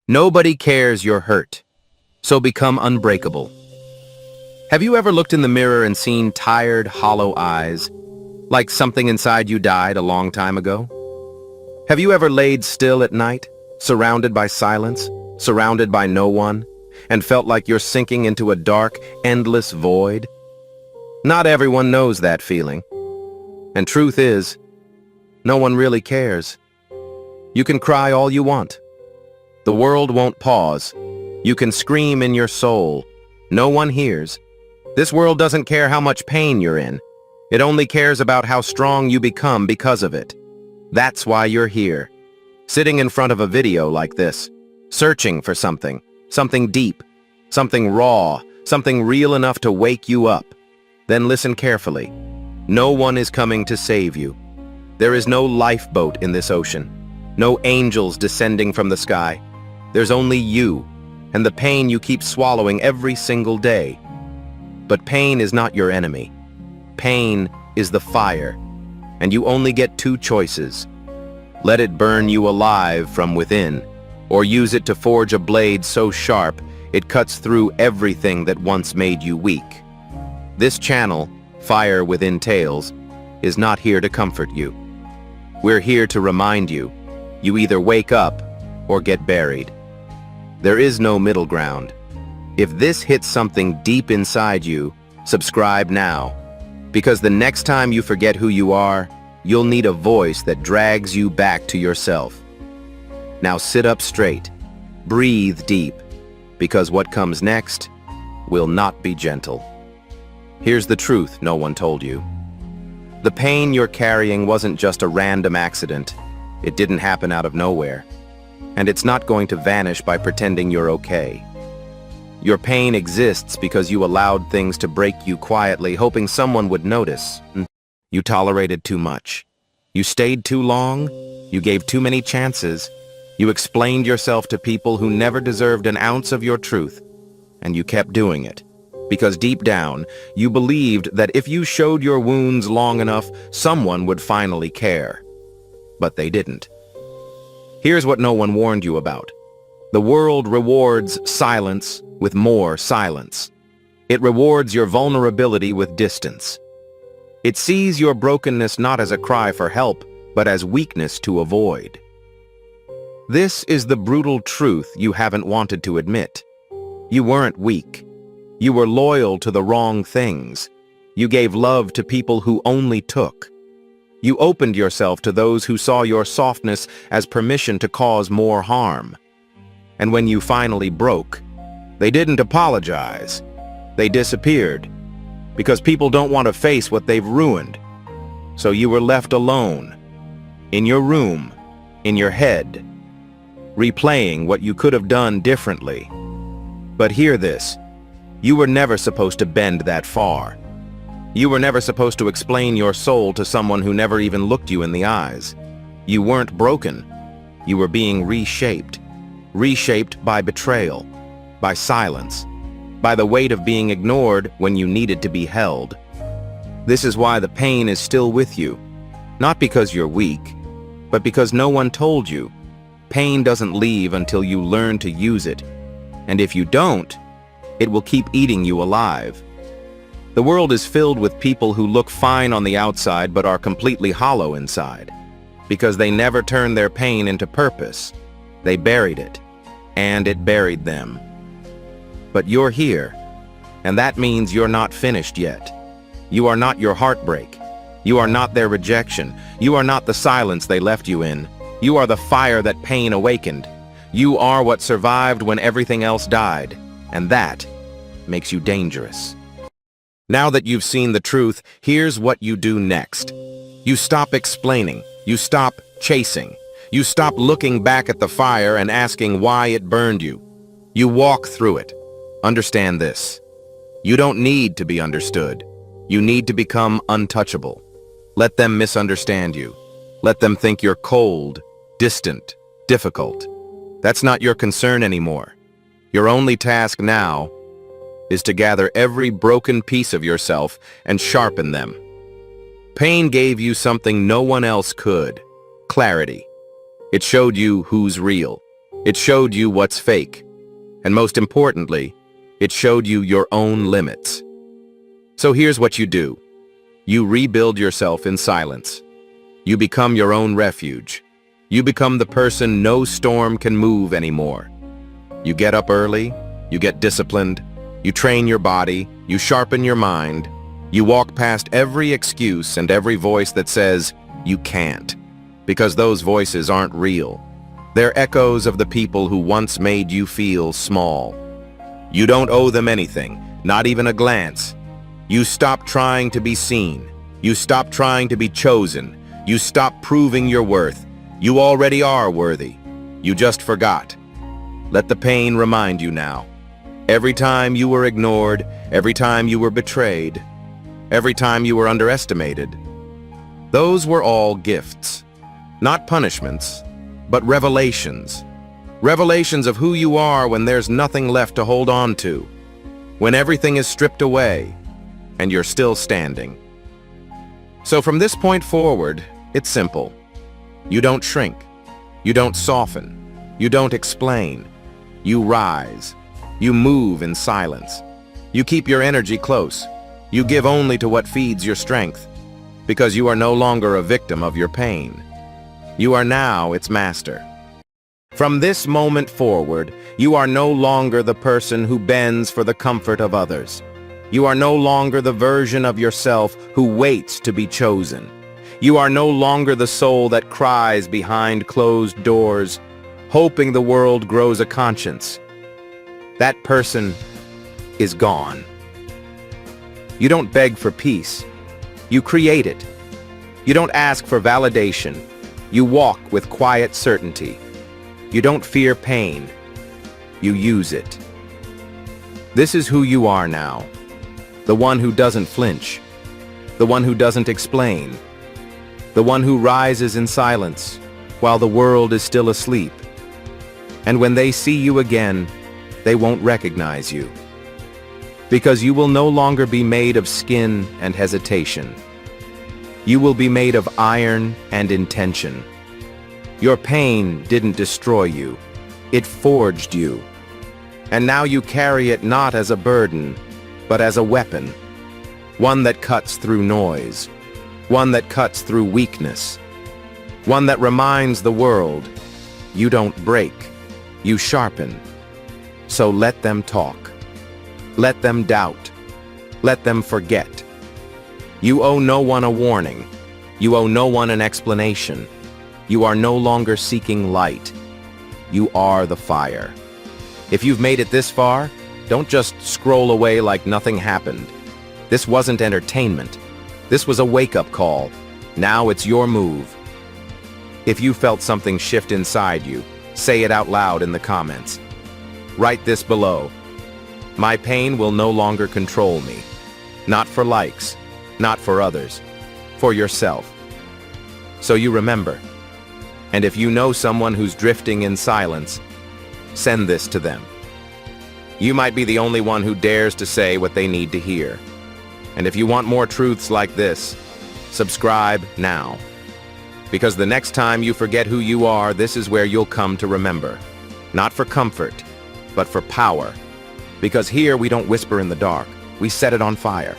Nobody cares you're hurt, so become unbreakable. Have you ever looked in the mirror and seen tired, hollow eyes, like something inside you died a long time ago? Have you ever laid still at night, surrounded by silence, surrounded by no one, and felt like you're sinking into a dark, endless void? Not everyone knows that feeling. And truth is, no one really cares. You can cry all you want. The world won't pause. You can scream in your soul. No one hears. This world doesn't care how much pain you're in. It only cares about how strong you become because of it. That's why you're here, sitting in front of a video like this, searching for something deep, something raw, something real enough to wake you up. Then listen carefully. No one is coming to save you. There is no lifeboat in this ocean, no angels descending from the sky. There's only you, and the pain you keep swallowing every single day. But pain is not your enemy. Pain is the fire, and you only get two choices. Let it burn you alive from within, or use it to forge a blade so sharp it cuts through everything that once made you weak. This channel, Fire Within Tales, is not here to comfort you. We're here to remind you, you either wake up or get buried. There is no middle ground. If this hits something deep inside you, subscribe now, because the next time you forget who you are, you'll need a voice that drags you back to yourself. Now sit up straight, breathe deep, because what comes next will not be gentle. Here's the truth no one told you. The pain you're carrying wasn't just a random accident. It didn't happen out of nowhere. And it's not going to vanish by pretending you're okay. Your pain exists because you allowed things to break you quietly, hoping someone would notice. You tolerated too much. You stayed too long. You gave too many chances. You explained yourself to people who never deserved an ounce of your truth. And you kept doing it. Because deep down, you believed that if you showed your wounds long enough, someone would finally care. But they didn't. Here's what no one warned you about. The world rewards silence with more silence. It rewards your vulnerability with distance. It sees your brokenness not as a cry for help, but as weakness to avoid. This is the brutal truth you haven't wanted to admit. You weren't weak. You were loyal to the wrong things. You gave love to people who only took. You opened yourself to those who saw your softness as permission to cause more harm. And when you finally broke, they didn't apologize. They disappeared. Because people don't want to face what they've ruined. So you were left alone, in your room, in your head, replaying what you could have done differently. But hear this. You were never supposed to bend that far. You were never supposed to explain your soul to someone who never even looked you in the eyes. You weren't broken. You were being reshaped. Reshaped by betrayal, by silence, by the weight of being ignored when you needed to be held. This is why the pain is still with you. Not because you're weak, but because no one told you. Pain doesn't leave until you learn to use it. And if you don't, it will keep eating you alive. The world is filled with people who look fine on the outside but are completely hollow inside. Because they never turned their pain into purpose. They buried it. And it buried them. But you're here. And that means you're not finished yet. You are not your heartbreak. You are not their rejection. You are not the silence they left you in. You are the fire that pain awakened. You are what survived when everything else died. And that makes you dangerous. Now that you've seen the truth, here's what you do next. You stop explaining. You stop chasing. You stop looking back at the fire and asking why it burned you. You walk through it. Understand this. You don't need to be understood. You need to become untouchable. Let them misunderstand you. Let them think you're cold, distant, difficult. That's not your concern anymore. Your only task now is to gather every broken piece of yourself and sharpen them. Pain gave you something no one else could: clarity. It showed you who's real. It showed you what's fake. And most importantly, it showed you your own limits. So here's what you do. You rebuild yourself in silence. You become your own refuge. You become the person no storm can move anymore. You get up early, you get disciplined, you train your body, you sharpen your mind, you walk past every excuse and every voice that says, you can't, because those voices aren't real. They're echoes of the people who once made you feel small. You don't owe them anything, not even a glance. You stop trying to be seen. You stop trying to be chosen. You stop proving your worth. You already are worthy. You just forgot. Let the pain remind you now. Every time you were ignored, every time you were betrayed, every time you were underestimated, those were all gifts. Not punishments, but revelations. Revelations of who you are when there's nothing left to hold on to. When everything is stripped away, and you're still standing. So from this point forward, it's simple. You don't shrink. You don't soften. You don't explain. You rise. You move in silence. You keep your energy close. You give only to what feeds your strength, because you are no longer a victim of your pain. You are now its master. From this moment forward, you are no longer the person who bends for the comfort of others. You are no longer the version of yourself who waits to be chosen. You are no longer the soul that cries behind closed doors, hoping the world grows a conscience. That person is gone. You don't beg for peace. You create it. You don't ask for validation. You walk with quiet certainty. You don't fear pain. You use it. This is who you are now. The one who doesn't flinch. The one who doesn't explain. The one who rises in silence while the world is still asleep. And when they see you again, they won't recognize you. Because you will no longer be made of skin and hesitation. You will be made of iron and intention. Your pain didn't destroy you. It forged you. And now you carry it not as a burden, but as a weapon. One that cuts through noise. One that cuts through weakness. One that reminds the world, you don't break, you sharpen. So let them talk. Let them doubt. Let them forget. You owe no one a warning. You owe no one an explanation. You are no longer seeking light. You are the fire. If you've made it this far, don't just scroll away like nothing happened. This wasn't entertainment. This was a wake-up call. Now it's your move. If you felt something shift inside you, say it out loud in the comments. Write this below. My pain will no longer control me. Not for likes, not for others, for yourself. So you remember. And if you know someone who's drifting in silence, send this to them. You might be the only one who dares to say what they need to hear. And if you want more truths like this, subscribe now. Because the next time you forget who you are, this is where you'll come to remember. Not for comfort, but for power. Because here we don't whisper in the dark, we set it on fire.